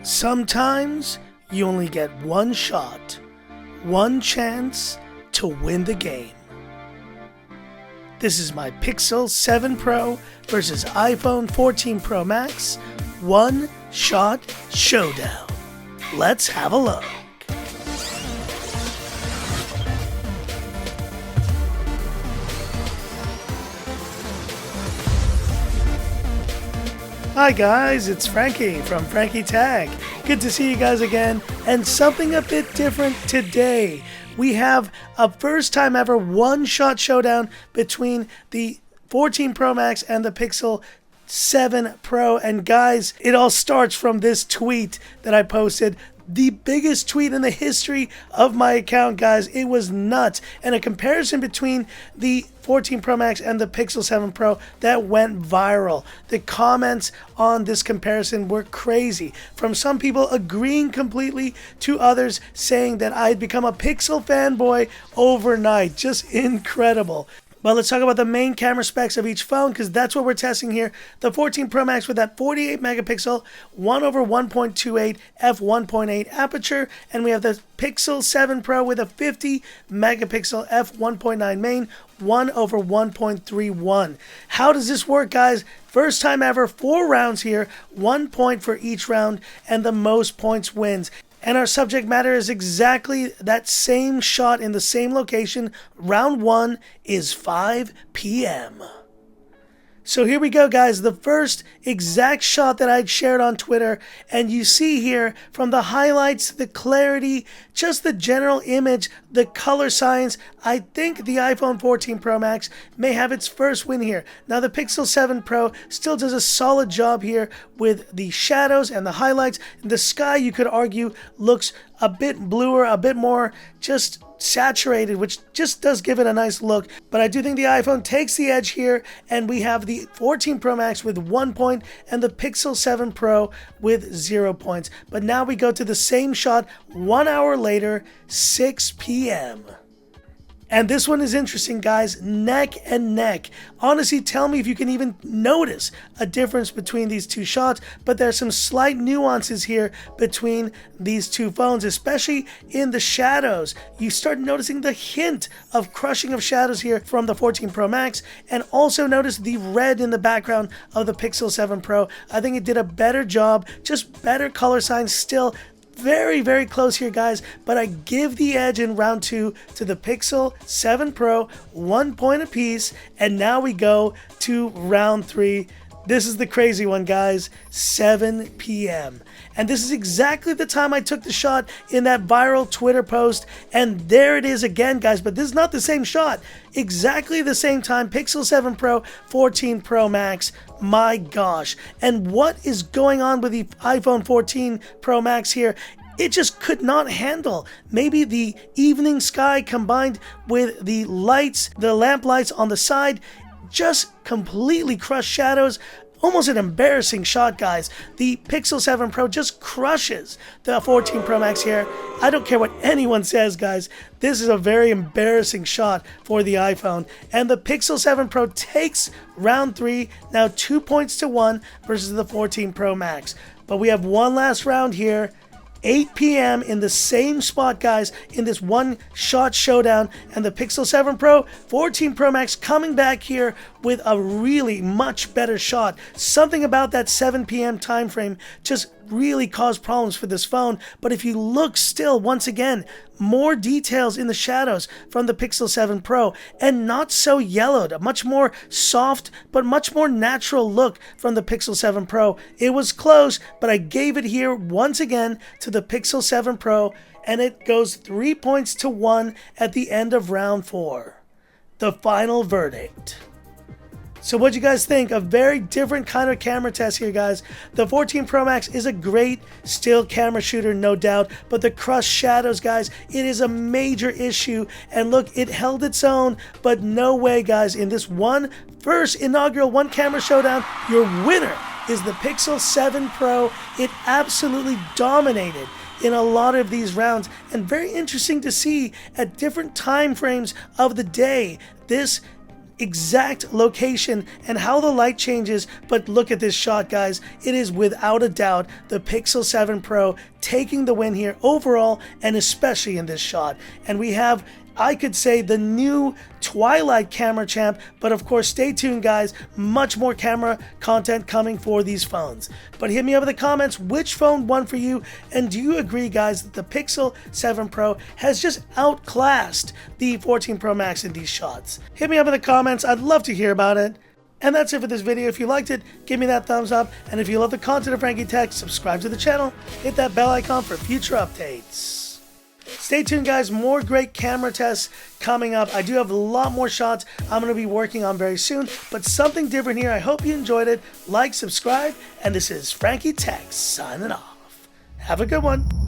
Sometimes you only get one shot, one chance to win the game. This is my Pixel 7 Pro versus iPhone 14 Pro Max One Shot Showdown. Let's have a look. Hi guys, it's Frankie from Frankie Tag. Good to see you guys again, and something a bit different today. We have a first time ever one-shot showdown between the 14 Pro Max and the Pixel 7 Pro. And guys, it all starts from this tweet that I posted. The biggest tweet in the history of my account, guys. It was nuts. And a comparison between the 14 Pro Max and the Pixel 7 Pro that went viral. The comments on this comparison were crazy. From some people agreeing completely to others saying that I had become a Pixel fanboy overnight. Just incredible. But let's talk about the main camera specs of each phone, because that's what we're testing here. The 14 Pro Max with that 48 megapixel 1/1.28 f1.8 aperture, and we have the Pixel 7 Pro with a 50 megapixel f1.9 main 1/1.31. How does this work, guys? First time ever, 4 rounds here, 1 point for each round, and the most points wins. And our subject matter is exactly that same shot in the same location. Round 1 is 5 p.m. So here we go, guys. The first exact shot that I'd shared on Twitter. And you see here from the highlights, the clarity, just the general image, the color science. I think the iPhone 14 Pro Max may have its first win here. Now the Pixel 7 Pro still does a solid job here with the shadows and the highlights. The sky, you could argue, looks a bit bluer, a bit more just saturated, which just does give it a nice look. But I do think the iPhone takes the edge here, and we have the 14 Pro Max with 1 point and the Pixel 7 Pro with 0 points. But now we go to the same shot 1 hour later, 6 p.m. And this one is interesting, guys. Neck and neck. Honestly, tell me if you can even notice a difference between these two shots. But there's some slight nuances here between these two phones, especially in the shadows. You start noticing the hint of crushing of shadows here from the 14 Pro Max. And also notice the red in the background of the Pixel 7 Pro. I think it did a better job, just better color science still. Very, very close here, guys, but I give the edge in round 2 to the Pixel 7 Pro, 1 point apiece, and now we go to round 3. This is the crazy one, guys, 7 p.m. And this is exactly the time I took the shot in that viral Twitter post, and there it is again, guys, but this is not the same shot. Exactly the same time, Pixel 7 Pro, 14 Pro Max. My gosh. And what is going on with the iPhone 14 Pro Max here? It just could not handle. Maybe the evening sky combined with the lights, the lamp lights on the side, just completely crushed shadows. Almost an embarrassing shot, guys. The Pixel 7 Pro just crushes the 14 Pro Max here. I don't care what anyone says, guys. This is a very embarrassing shot for the iPhone. And the Pixel 7 Pro takes round 3, now 2 points to 1 versus the 14 Pro Max. But we have one last round here. 8 p.m. in the same spot, guys, in this one-shot showdown, and the Pixel 7 Pro, 14 Pro Max coming back here with a really much better shot. Something about that 7 p.m. time frame just really caused problems for this phone. But if you look still, once again, more details in the shadows from the Pixel 7 Pro, and not so yellowed, a much more soft but much more natural look from the Pixel 7 Pro. It was close, but I gave it here once again to the Pixel 7 Pro, and it goes 3 points to 1 at the end of round 4. The final verdict. So what do you guys think? A very different kind of camera test here, guys. The 14 Pro Max is a great still camera shooter, no doubt, but the crushed shadows, guys, it is a major issue. And look, it held its own, but no way, guys. In this first inaugural one camera showdown, your winner is the Pixel 7 Pro. It absolutely dominated in a lot of these rounds, and very interesting to see at different time frames of the day. This exact location and how the light changes. But look at this shot, guys. It is without a doubt the Pixel 7 Pro taking the win here overall, and especially in this shot. And we have, I could say, the new Twilight camera champ, but of course stay tuned, guys, much more camera content coming for these phones. But hit me up in the comments which phone won for you, and do you agree, guys, that the Pixel 7 Pro has just outclassed the 14 Pro Max in these shots? Hit me up in the comments, I'd love to hear about it. And that's it for this video. If you liked it, give me that thumbs up, and if you love the content of Frankie Tech, subscribe to the channel, hit that bell icon for future updates. Stay tuned, guys, more great camera tests coming up. I do have a lot more shots I'm going to be working on very soon, but something different here. I hope you enjoyed it. Like, subscribe, and this is Frankie Tech signing off. Have a good one.